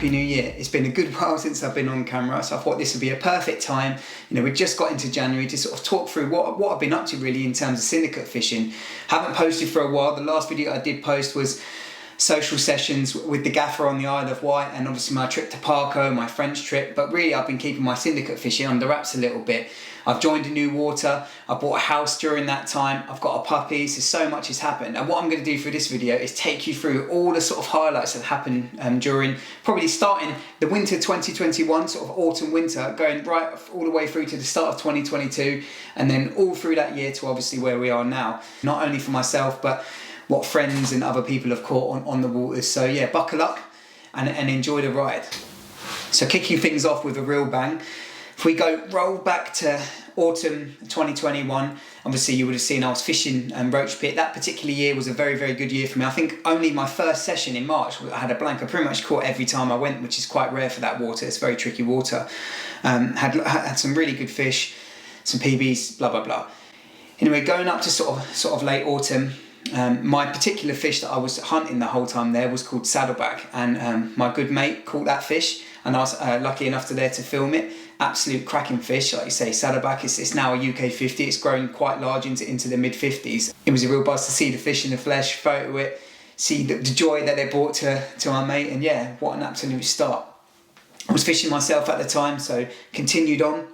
Happy New Year. It's been a good while since I've been on camera, so I thought this would be a perfect time. You know, we just got into January to sort of talk through what I've been up to really in terms of syndicate fishing. Haven't posted for a while. The last video I did post was social sessions with the gaffer on the Isle of Wight, and obviously my trip to Parco, my French trip, but really I've been keeping my syndicate fishing under wraps a little bit. I've joined a new water, I bought a house during that time, I've got a puppy, so much has happened. And what I'm going to do for this video is take you through all the sort of highlights that happened during, probably starting the winter 2021, sort of autumn winter, going right all the way through to the start of 2022, and then all through that year to obviously where we are now. Not only for myself, but what friends and other people have caught on the waters. So yeah, buckle up and enjoy the ride. So kicking things off with a real bang, if we roll back to autumn 2021, obviously you would have seen I was fishing roach pit. That particular year was a very, very good year for me. I think only my first session in March, I had a blank. I pretty much caught every time I went, which is quite rare for that water. It's very tricky water. Had some really good fish, some PBs, blah, blah, blah. Anyway, going up to sort of late autumn, my particular fish that I was hunting the whole time there was called saddleback, and my good mate caught that fish, and I was lucky enough to film it. Absolute cracking fish, like you say, saddleback. It's now a UK 50. It's grown quite large into the mid 50s. It was a real buzz to see the fish in the flesh, photo it, see the joy that they brought to my mate, and yeah, what an absolute start. I was fishing myself at the time, so continued on.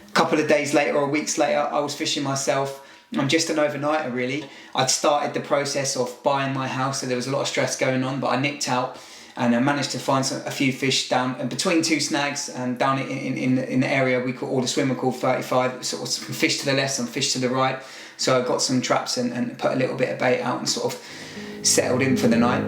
A couple of days later or weeks later, I was fishing myself. I'm just an overnighter really. I'd started the process of buying my house, so there was a lot of stress going on, but I nipped out and I managed to find a few fish down and between two snags and down in the area we call, or the swimmer called 35, sort of some fish to the left, some fish to the right. So I got some traps and put a little bit of bait out and sort of settled in for the night.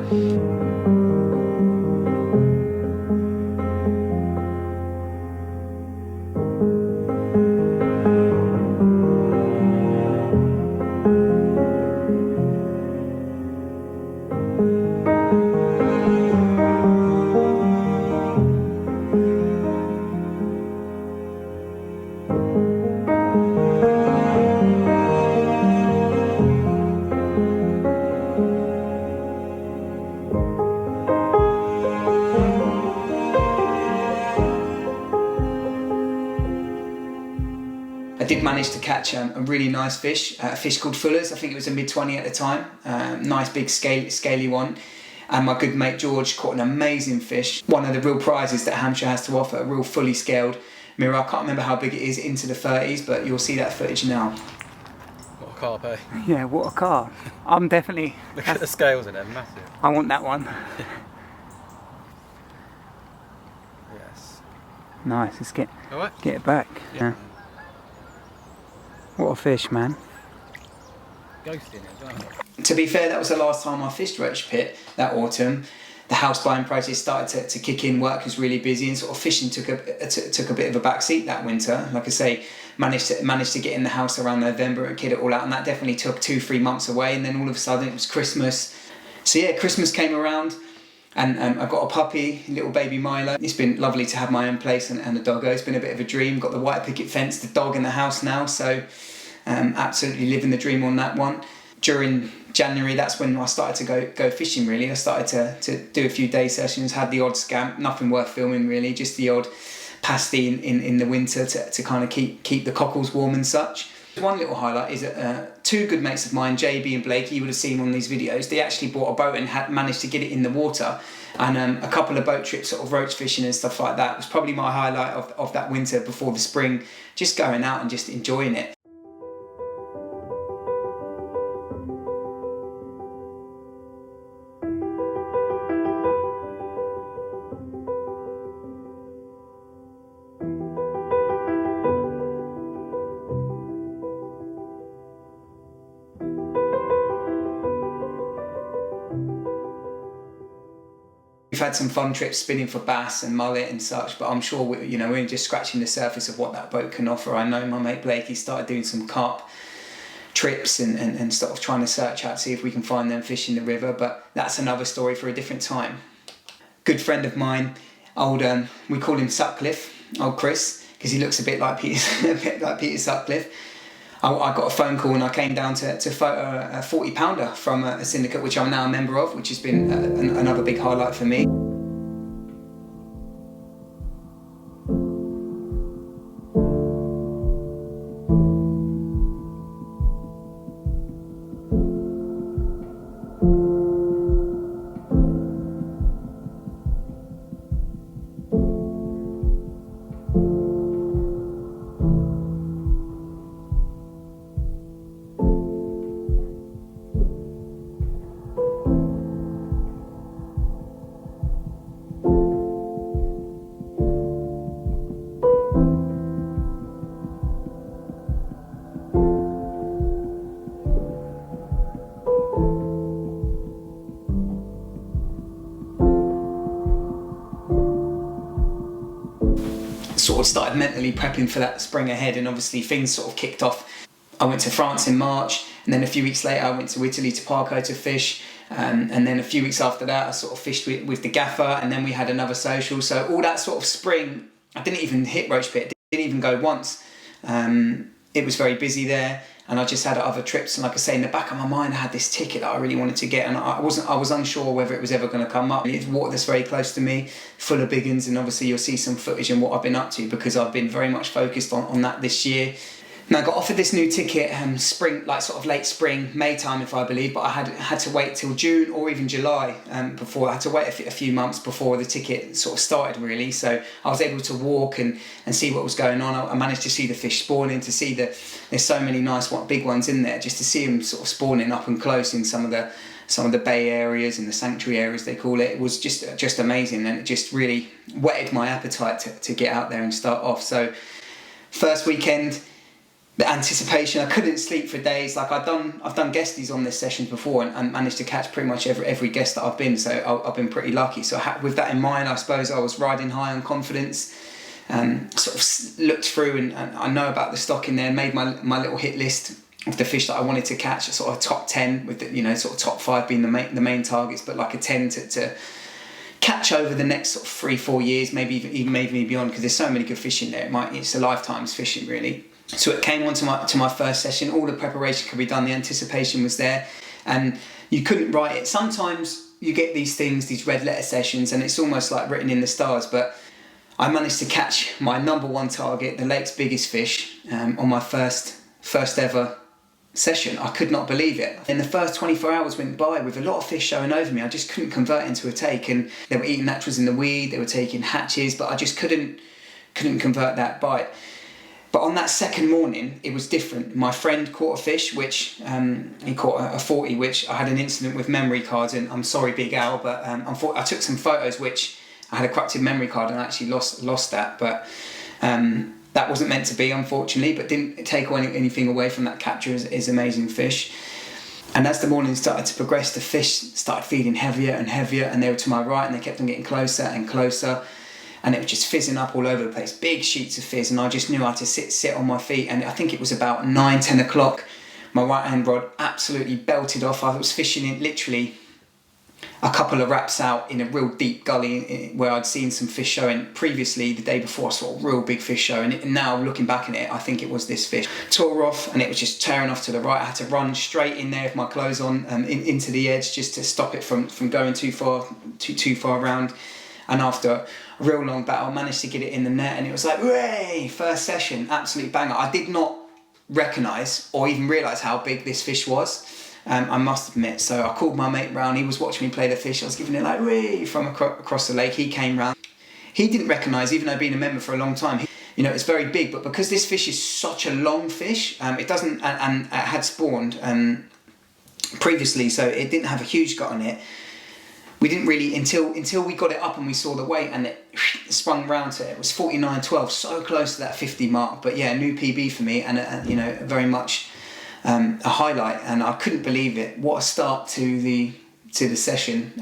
I did manage to catch a really nice fish, a fish called Fuller's. I think it was a mid-20 at the time. Nice big scaly one. And my good mate George caught an amazing fish. One of the real prizes that Hampshire has to offer, a real fully scaled mirror. I can't remember how big it is, into the 30s, but you'll see that footage now. What a carp, eh? Yeah, what a carp. I'm definitely... Look at the scales in there, massive. I want that one. Yes. Nice, let's get it back. Yeah. What a fish, man. Ghost in it, don't it? To be fair, that was the last time I fished roach pit that autumn. The house buying process started to kick in, work was really busy, and sort of fishing took a bit of a backseat that winter. Like I say, managed to get in the house around November and kid it all out, and that definitely took 2-3 months away, and then all of a sudden it was Christmas. So yeah, Christmas came around, and I got a puppy, little baby Milo. It's been lovely to have my own place and a doggo. It's been a bit of a dream. Got the white picket fence, the dog in the house now, so absolutely living the dream on that one. During January, that's when I started to go fishing really. I started to do a few day sessions, had the odd scamp, nothing worth filming really, just the odd pasty in the winter to kind of keep the cockles warm and such. One little highlight is that two good mates of mine, JB and Blake, you would have seen on these videos, they actually bought a boat and had managed to get it in the water, and a couple of boat trips, sort of roach fishing and stuff like that, was probably my highlight of that winter before the spring, just going out and just enjoying it. We've had some fun trips spinning for bass and mullet and such, but I'm sure we're just scratching the surface of what that boat can offer. I know my mate Blake, he started doing some carp trips and sort of trying to search out, see if we can find them fish in the river, but that's another story for a different time. Good friend of mine, we call him Sutcliffe, old Chris, because he looks a bit like Peter Sutcliffe. I got a phone call and I came down to photo a 40 pounder from a syndicate which I'm now a member of, which has been another big highlight for me. started mentally prepping for that spring ahead, and obviously things sort of kicked off. I went to France in March, and then a few weeks later I went to Italy to Parco to fish, and then a few weeks after that I sort of fished with the gaffer, and then we had another social. So all that sort of spring, I didn't even hit Roach Pit, didn't even go once. It was very busy there, and I just had other trips, and like I say, in the back of my mind I had this ticket that I really wanted to get, and I was unsure whether it was ever going to come up. It's water that's very close to me, full of big uns, and obviously you'll see some footage in what I've been up to, because I've been very much focused on that this year. And I got offered this new ticket spring, like sort of late spring, May time if I believe, but I had to wait till June or even July before. I had to wait a few months before the ticket sort of started really. So I was able to walk and see what was going on. I managed to see the fish spawning, to see that there's so many nice big ones in there, just to see them sort of spawning up and close in some of the bay areas and the sanctuary areas they call it. It was just amazing, and it just really whetted my appetite to get out there and start off. So first weekend, the anticipation, I couldn't sleep for days. Like I've done guesties on this session before and managed to catch pretty much every guest that I've been, so I've been pretty lucky. So with that in mind, I suppose I was riding high on confidence, sort of looked through and I know about the stock in there, made my little hit list of the fish that I wanted to catch, sort of top 10 with the, sort of top 5 being the main targets, but like a 10 to catch over the next sort of 3-4 years, maybe even beyond, because there's so many good fish in there. It's a lifetime's fishing really. So it came on to my first session. All the preparation could be done, the anticipation was there, and you couldn't write it. Sometimes you get these things, these red letter sessions, and it's almost like written in the stars, but I managed to catch my number one target, the lake's biggest fish, on my first ever session. I could not believe it. And the first 24 hours went by with a lot of fish showing over me. I just couldn't convert into a take, and they were eating naturals in the weed, they were taking hatches, but I just couldn't convert that bite. But on that second morning, it was different. My friend caught a fish, which he caught a 40, which I had an incident with memory cards, and I'm sorry, Big Al, but I took some photos, which I had a corrupted memory card and I actually lost that. But that wasn't meant to be, unfortunately, but didn't take anything away from that capture as amazing fish. And as the morning started to progress, the fish started feeding heavier and heavier, and they were to my right, and they kept on getting closer and closer. And it was just fizzing up all over the place, big sheets of fizz, and I just knew I had to sit on my feet. And I think it was about 9-10 o'clock, my right hand rod absolutely belted off. I was fishing it literally a couple of wraps out in a real deep gully where I'd seen some fish showing previously. The day before I saw a real big fish show, and now looking back at it, I think it was this fish. Tore off, and it was just tearing off to the right. I had to run straight in there with my clothes on, into the edge, just to stop it from going too far around. And after a real long battle, I managed to get it in the net, and it was like, hooray! First session, absolute banger. I did not recognise or even realise how big this fish was, I must admit. So I called my mate round, he was watching me play the fish, I was giving it like, hooray, from across the lake. He came round. He didn't recognise, even though being a member for a long time, it's very big, but because this fish is such a long fish, it doesn't, and it had spawned previously, so it didn't have a huge gut on it. We didn't really, until we got it up and we saw the weight, and it sprung round to it. It was 49.12, so close to that 50 mark. But yeah, new PB for me, and very much a highlight. And I couldn't believe it. What a start to the session,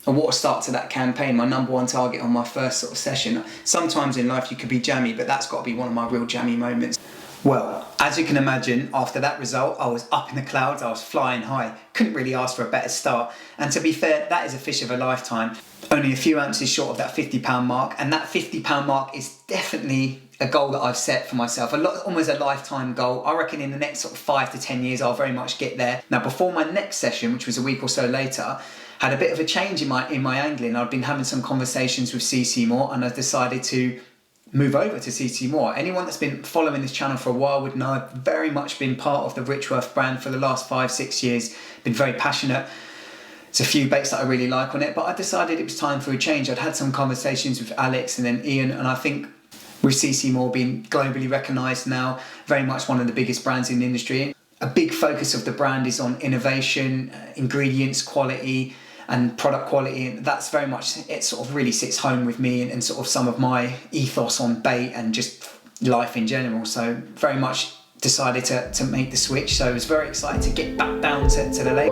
and what a start to that campaign. My number one target on my first sort of session. Sometimes in life you could be jammy, but that's got to be one of my real jammy moments. Well, as you can imagine, after that result, I was up in the clouds, I was flying high. Couldn't really ask for a better start. And to be fair, that is a fish of a lifetime. Only a few ounces short of that 50-pound mark. And that 50-pound mark is definitely a goal that I've set for myself. Almost a lifetime goal. I reckon in the next sort of 5 to 10 years, I'll very much get there. Now, before my next session, which was a week or so later, had a bit of a change in my angling. I'd been having some conversations with CC Moore, and I decided to move over to CC Moore. Anyone that's been following this channel for a while would know I've very much been part of the Richworth brand for the last 5-6 years, been very passionate. There's a few baits that I really like on it, but I decided it was time for a change. I'd had some conversations with Alex and then Ian, and I think with CC Moore being globally recognised now, very much one of the biggest brands in the industry. A big focus of the brand is on innovation, ingredients, quality, and product quality, and that's very much, it sort of really sits home with me and sort of some of my ethos on bait and just life in general. So very much decided to make the switch. So I was very excited to get back down to the lake.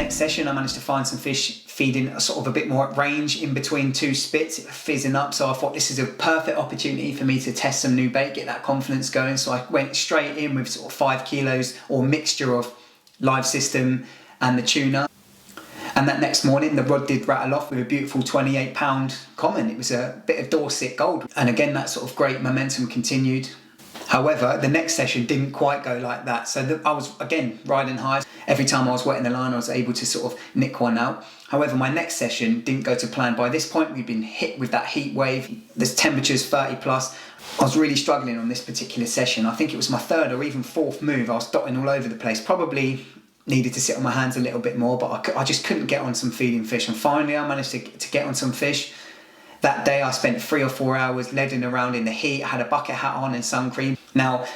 next session, I managed to find some fish feeding a sort of a bit more at range in between two spits, fizzing up. So I thought this is a perfect opportunity for me to test some new bait, get that confidence going. So I went straight in with sort of 5 kilos or mixture of live system and the tuna. And that next morning, the rod did rattle off with a beautiful 28-pound common. It was a bit of Dorset gold. And again, that sort of great momentum continued. However, the next session didn't quite go like that. So I was, again, riding high. Every time I was wetting the line, I was able to sort of nick one out. However, my next session didn't go to plan. By this point, we'd been hit with that heat wave. There's temperatures 30 plus. I was really struggling on this particular session. I think it was my 3rd or even 4th move. I was dotting all over the place. Probably needed to sit on my hands a little bit more, but I just couldn't get on some feeding fish. And finally, I managed to get on some fish. That day I spent 3 or 4 hours leading around in the heat. I had a bucket hat on and sun cream. Now,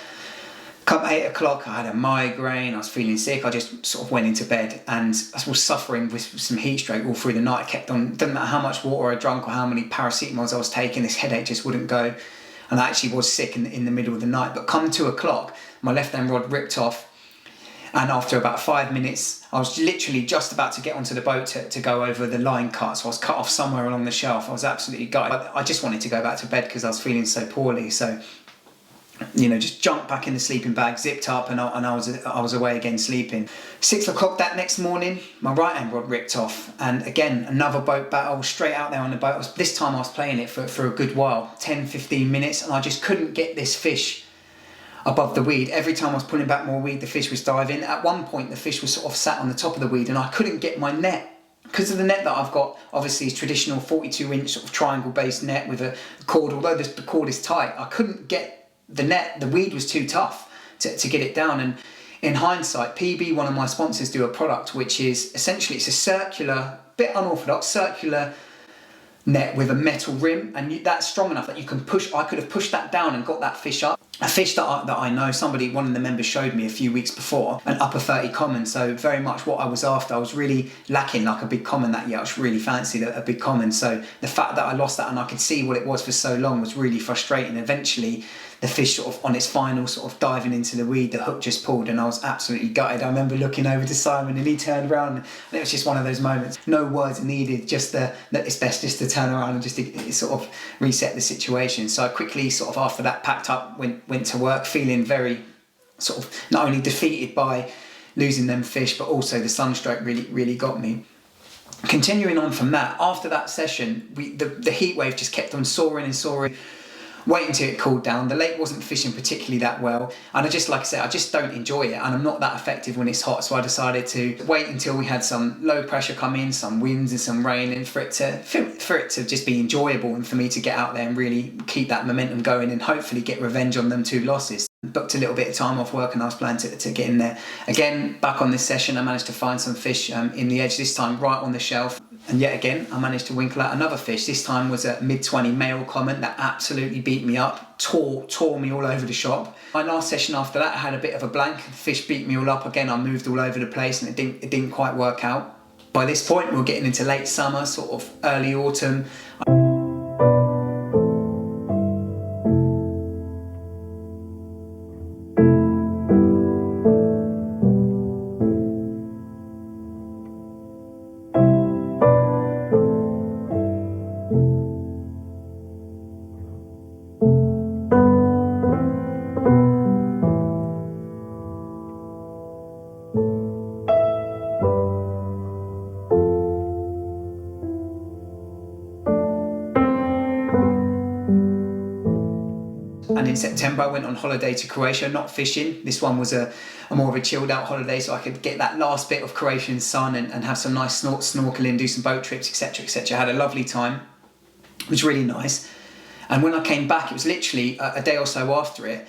come 8 o'clock, I had a migraine, I was feeling sick. I just sort of went into bed and I was suffering with some heat stroke all through the night. I kept on, didn't matter how much water I drank or how many paracetamols I was taking, this headache just wouldn't go. And I actually was sick in the middle of the night. But come 2 o'clock, my left hand rod ripped off. And after about 5 minutes, I was literally just about to get onto the boat to go over the line cut. So I was cut off somewhere along the shelf. I was absolutely gutted. I just wanted to go back to bed because I was feeling so poorly. So, you know, just jumped back in the sleeping bag, zipped up, and I was away again sleeping. 6 o'clock that next morning, my right hand rod ripped off. And again, another boat battle, straight out there on the boat. This time I was playing it for a good while, 10, 15 minutes, and I just couldn't get this fish above the weed. Every time I was pulling back more weed, the fish was diving. At one point, the fish was sort of sat on the top of the weed and I couldn't get my net. Because of the net that I've got, obviously is traditional 42-inch sort of triangle-based net with a cord, although the cord is tight, I couldn't get the net. The weed was too tough to get it down. And in hindsight, PB, one of my sponsors, do a product which is essentially, it's a circular, bit unorthodox, circular net with a metal rim, and that's strong enough that you can push. I could have pushed that down and got that fish up. A fish that I know, one of the members showed me a few weeks before, an upper 30 common, so very much what I was after. I was really lacking like a big common that year. I was really fancied a big common, so the fact that I lost that and I could see what it was for so long was really frustrating. Eventually the fish sort of on its final sort of diving into the weed, the hook just pulled and I was absolutely gutted. I remember looking over to Simon and he turned around and it was just one of those moments. No words needed, just that it's best just to turn around and just to sort of reset the situation. So I quickly sort of after that packed up, went to work feeling very sort of not only defeated by losing them fish, but also the sunstroke really got me. Continuing on from that, after that session, the heat wave just kept on soaring and soaring. Waiting till it cooled down. The lake wasn't fishing particularly that well, and like I said, I just don't enjoy it, and I'm not that effective when it's hot. So I decided to wait until we had some low pressure come in, some winds and some rain, and for it to just be enjoyable and for me to get out there and really keep that momentum going and hopefully get revenge on them 2 losses. Booked a little bit of time off work and I was planning to get in there. Again, back on this session, I managed to find some fish in the edge, this time right on the shelf. And yet again, I managed to winkle out another fish. This time was a mid-20 male common that absolutely beat me up, tore me all over the shop. My last session after that, I had a bit of a blank. The fish beat me all up again. I moved all over the place and it didn't quite work out. By this point, we're getting into late summer, sort of early autumn. And in September I went on holiday to Croatia, not fishing. This one was a more of a chilled out holiday, so I could get that last bit of Croatian sun and have some nice snorkeling, do some boat trips, etc, etc. I had a lovely time. It was really nice. And when I came back, it was literally a day or so after it.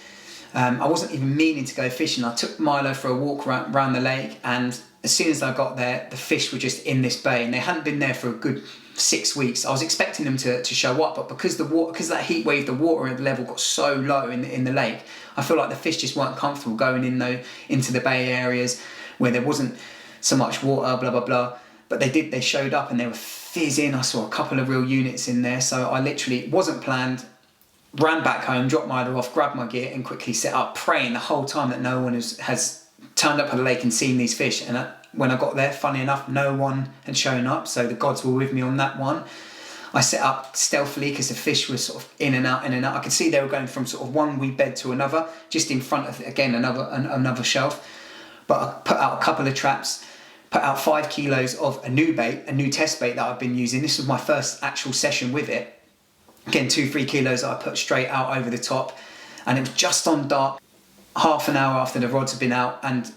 I wasn't even meaning to go fishing. I took Milo for a walk around the lake, and as soon as I got there, the fish were just in this bay, and they hadn't been there for a good 6 weeks. I was expecting them to show up, but because that heat wave, the water level got so low in the lake, I feel like the fish just weren't comfortable going into the bay areas where there wasn't so much water, blah, blah, blah. But they showed up and they were fizzing. I saw a couple of real units in there, so I literally, it wasn't planned, ran back home, dropped Milo off, grabbed my gear and quickly set up, praying the whole time that no one has turned up at the lake and seen these fish. And when I got there, funny enough, no one had shown up, so the gods were with me on that one. I set up stealthily because the fish was sort of in and out, in and out. I could see they were going from sort of one wee bed to another, just in front of, again, another shelf. But I put out a couple of traps, put out 5 kilos of a new bait, a new test bait that I've been using. This was my first actual session with it. Again, 2-3 kilos that I put straight out over the top. And it was just on dark, half an hour after the rods had been out, and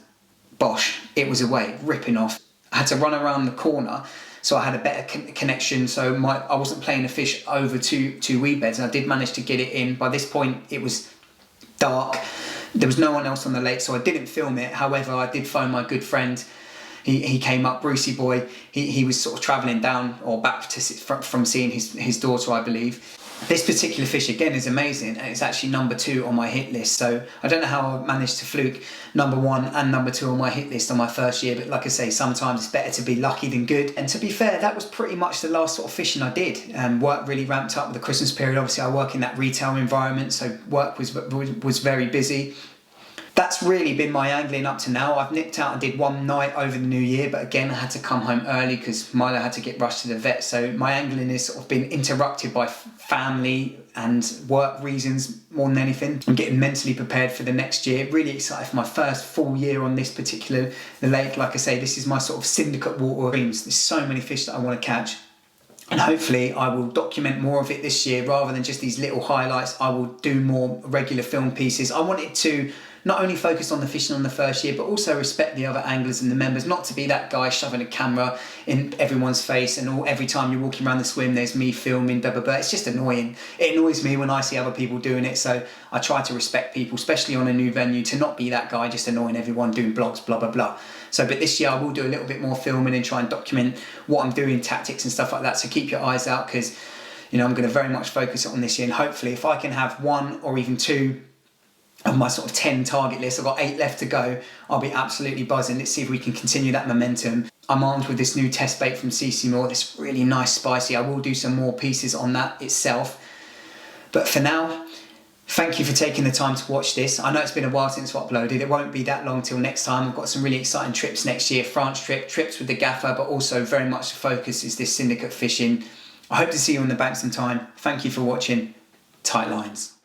bosh, it was away, ripping off. I had to run around the corner, so I had a better connection, so I wasn't playing the fish over two weed beds, and I did manage to get it in. By this point, it was dark. There was no one else on the lake, so I didn't film it. However, I did phone my good friend. He came up, Brucey boy. He was sort of travelling down or back from seeing his daughter, I believe. This particular fish, again, is amazing, and it's actually number 2 on my hit list. So I don't know how I managed to fluke number 1 and number 2 on my hit list on my first year, but like I say, sometimes it's better to be lucky than good. And to be fair, that was pretty much the last sort of fishing I did. Work really ramped up with the Christmas period. Obviously, I work in that retail environment, so work was very busy. That's really been my angling up to now. I've nipped out and did one night over the new year, but again, I had to come home early because Milo had to get rushed to the vet. So my angling has sort of been interrupted by family and work reasons more than anything. I'm getting mentally prepared for the next year. Really excited for my first full year on this particular lake. Like I say, this is my sort of syndicate water dreams. There's so many fish that I want to catch. And hopefully I will document more of it this year rather than just these little highlights. I will do more regular film pieces. I wanted to not only focus on the fishing on the first year, but also respect the other anglers and the members, not to be that guy shoving a camera in everyone's face and every time you're walking around the swim, there's me filming, blah, blah, blah. It's just annoying. It annoys me when I see other people doing it. So I try to respect people, especially on a new venue, to not be that guy just annoying everyone doing blogs, blah, blah, blah. So, but this year I will do a little bit more filming and try and document what I'm doing, tactics and stuff like that. So keep your eyes out because, you know, I'm going to very much focus on this year. And hopefully if I can have 1 or even 2 of my sort of 10 target list, I've got 8 left to go, I'll be absolutely buzzing. Let's see if we can continue that momentum. I'm armed with this new test bait from CC Moore, this really nice spicy. I will do some more pieces on that itself. But for now, thank you for taking the time to watch this. I know it's been a while since I uploaded. It won't be that long till next time. I've got some really exciting trips next year. France trips with the gaffer, but also very much the focus is this syndicate fishing. I hope to see you on the bank sometime. Thank you for watching. Tight lines.